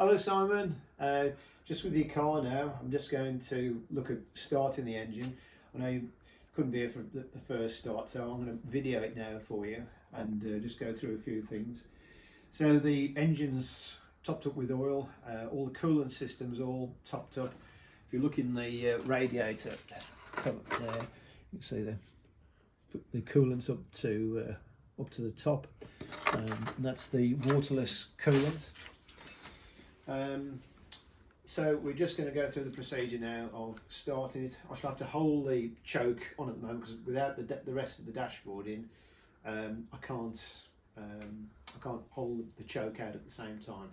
Hello Simon, just with your car now. I'm just going to look at starting the engine. I know you couldn't be here for the first start, so I'm going to video it now for you and just go through a few things. So the engine's topped up with oil, all the coolant systems all topped up. If you look in the radiator, come up there, you can see the coolant's up to the top, and that's the waterless coolant. So we're just going to go through the procedure now of starting it. I shall have to hold the choke on at the moment because without the rest of the dashboard in, I can't hold the choke out at the same time.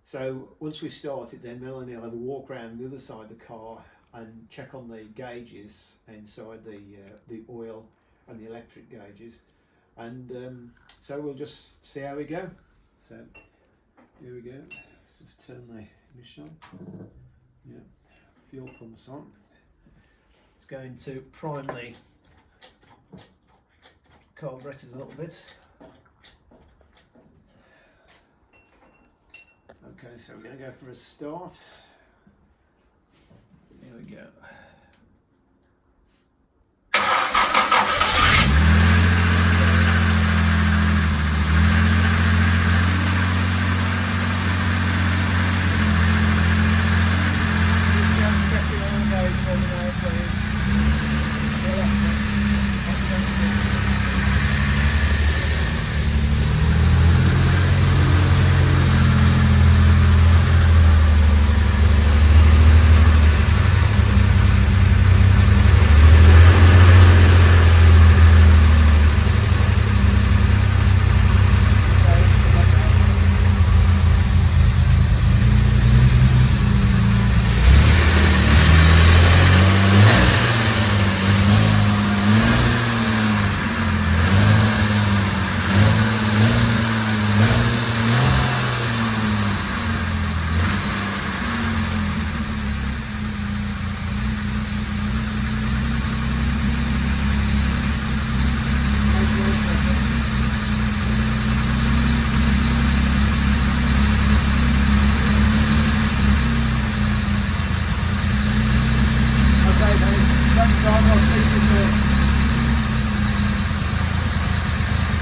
So once we start it, then Melanie will have a walk around the other side of the car and check on the gauges inside the oil and the electric gauges, and so we'll just see how we go. So here we go. Let's just turn the ignition on. Yeah, fuel pumps on. It's going to prime the carburetors a little bit. Okay, so we're going to go for a start. Here we go.